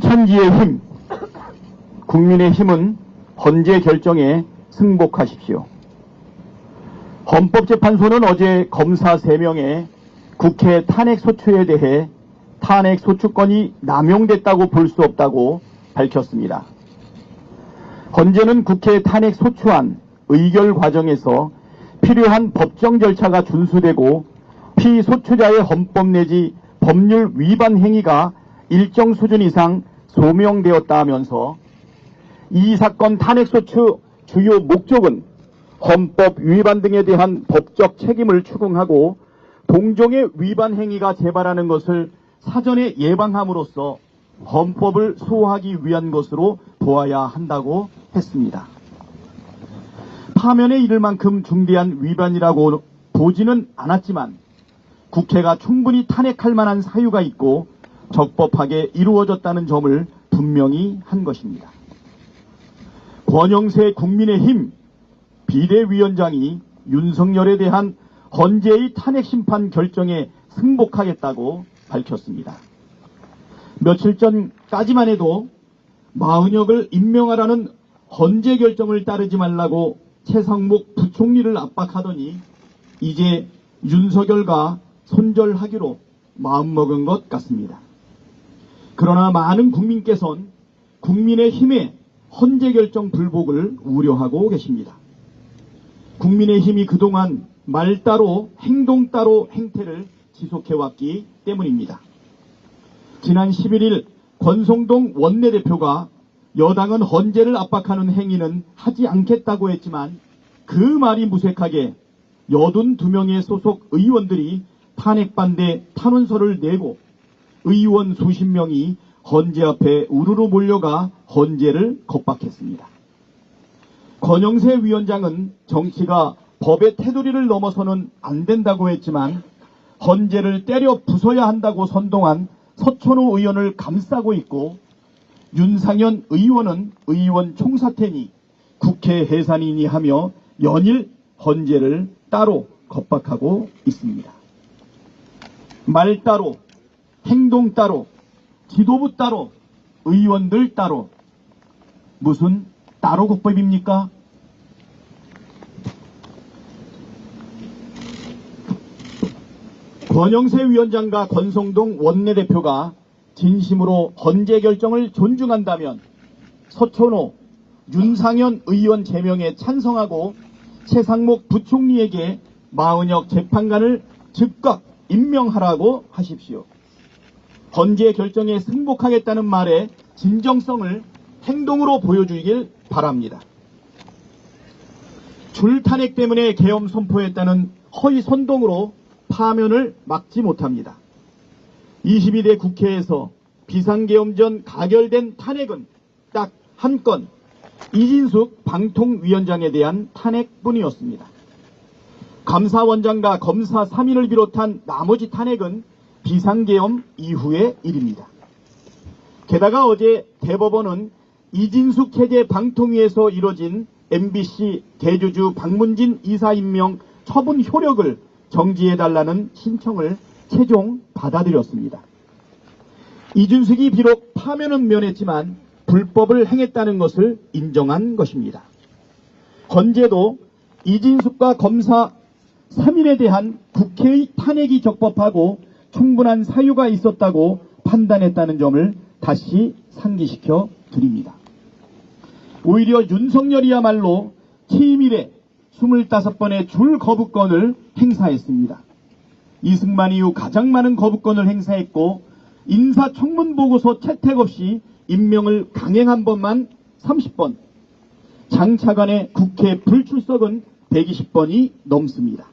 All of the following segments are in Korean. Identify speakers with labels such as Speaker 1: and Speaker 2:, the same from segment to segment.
Speaker 1: 신천지의 힘, 국민의 힘은 헌재 결정에 승복하십시오. 헌법재판소는 어제 검사 3명의 국회 탄핵소추에 대해 탄핵소추권이 남용됐다고 볼 수 없다고 밝혔습니다. 헌재는 국회 탄핵소추안 의결 과정에서 필요한 법정 절차가 준수되고 피소추자의 헌법 내지 법률 위반 행위가 일정 수준 이상 소명되었다 하면서 이 사건 탄핵소추 주요 목적은 헌법 위반 등에 대한 법적 책임을 추궁하고 동종의 위반 행위가 재발하는 것을 사전에 예방함으로써 헌법을 수호하기 위한 것으로 보아야 한다고 했습니다. 파면에 이를 만큼 중대한 위반이라고 보지는 않았지만 국회가 충분히 탄핵할 만한 사유가 있고 적법하게 이루어졌다는 점을 분명히 한 것입니다. 권영세 국민의힘 비대위원장이 윤석열에 대한 헌재의 탄핵심판 결정에 승복하겠다고 밝혔습니다. 며칠 전까지만 해도 마은혁을 임명하라는 헌재 결정을 따르지 말라고 최상목 부총리를 압박하더니 이제 윤석열과 손절하기로 마음먹은 것 같습니다. 그러나 많은 국민께서는 국민의힘의 헌재 결정 불복을 우려하고 계십니다. 국민의힘이 그동안 말 따로 행동 따로 행태를 지속해왔기 때문입니다. 지난 11일 권성동 원내대표가 여당은 헌재를 압박하는 행위는 하지 않겠다고 했지만 그 말이 무색하게 82명의 소속 의원들이 탄핵반대 탄원서를 내고 의원 수십 명이 헌재 앞에 우르르 몰려가 헌재를 겁박했습니다. 권영세 위원장은 정치가 법의 테두리를 넘어서는 안 된다고 했지만 헌재를 때려 부숴야 한다고 선동한 서천호 의원을 감싸고 있고 윤상현 의원은 의원 총사퇴니 국회 해산이니 하며 연일 헌재를 따로 겁박하고 있습니다. 말 따로, 행동 따로, 지도부 따로, 의원들 따로, 무슨 따로 국법입니까? 권영세 위원장과 권성동 원내대표가 진심으로 헌재 결정을 존중한다면 서천호, 윤상현 의원 제명에 찬성하고 최상목 부총리에게 마은혁 재판관을 즉각 임명하라고 하십시오. 헌재 결정에 승복하겠다는 말의 진정성을 행동으로 보여주길 바랍니다. 줄탄핵 때문에 계엄 선포했다는 허위 선동으로 파면을 막지 못합니다. 22대 국회에서 비상계엄 전 가결된 탄핵은 딱 한 건 이진숙 방통위원장에 대한 탄핵뿐이었습니다. 감사원장과 검사 3인을 비롯한 나머지 탄핵은 비상계엄 이후의 일입니다. 게다가 어제 대법원은 이진숙 체제 방통위에서 이뤄진 MBC 대주주 박문진 이사 임명 처분 효력을 정지해달라는 신청을 최종 받아들였습니다. 이준석이 비록 파면은 면했지만 불법을 행했다는 것을 인정한 것입니다. 헌재도 이진숙과 검사 3인에 대한 국회의 탄핵이 적법하고 충분한 사유가 있었다고 판단했다는 점을 다시 상기시켜 드립니다. 오히려 윤석열이야말로 취임 이래 25번의 줄 거부권을 행사했습니다. 이승만 이후 가장 많은 거부권을 행사했고 인사청문보고서 채택 없이 임명을 강행한 번만 30번, 장차관의 국회 불출석은 120번이 넘습니다.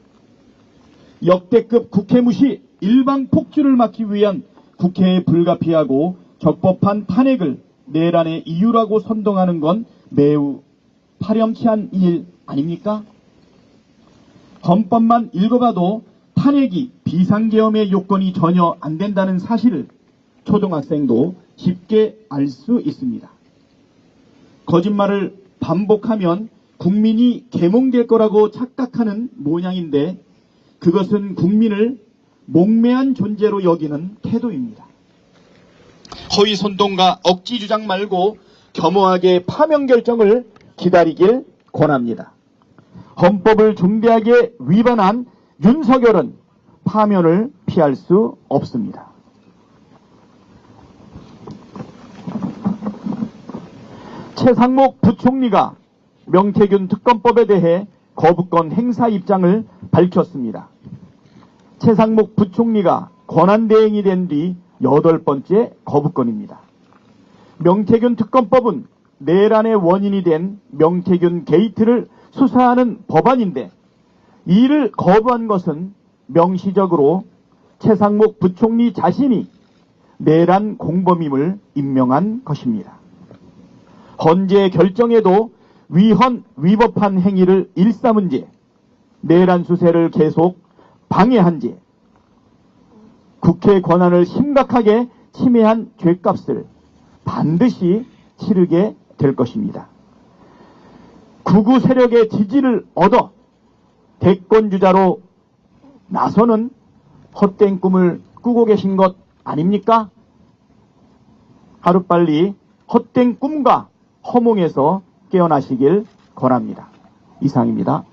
Speaker 1: 역대급 국회 무시, 일방 폭주를 막기 위한 국회에 불가피하고 적법한 탄핵을 내란의 이유라고 선동하는 건 매우 파렴치한 일 아닙니까? 헌법만 읽어봐도 탄핵이 비상계엄의 요건이 전혀 안 된다는 사실을 초등학생도 쉽게 알 수 있습니다. 거짓말을 반복하면 국민이 계몽될 거라고 착각하는 모양인데 그것은 국민을 목매한 존재로 여기는 태도입니다. 허위 선동과 억지 주장 말고 겸허하게 파면 결정을 기다리길 권합니다. 헌법을 중대하게 위반한 윤석열은 파면을 피할 수 없습니다. 최상목 부총리가 명태균 특검법에 대해 거부권 행사 입장을 밝혔습니다. 최상목 부총리가 권한대행이 된 뒤 8번째 거부권입니다. 명태균 특검법은 내란의 원인이 된 명태균 게이트를 수사하는 법안인데 이를 거부한 것은 명시적으로 최상목 부총리 자신이 내란 공범임을 임명한 것입니다. 헌재 결정에도 위법한 행위를 일삼은 죄, 내란 수세를 계속 방해한 죄, 국회 권한을 심각하게 침해한 죄값을 반드시 치르게 될 것입니다. 극우 세력의 지지를 얻어 대권주자로 나서는 헛된 꿈을 꾸고 계신 것 아닙니까? 하루빨리 헛된 꿈과 허몽에서 깨어나시길 권합니다. 이상입니다.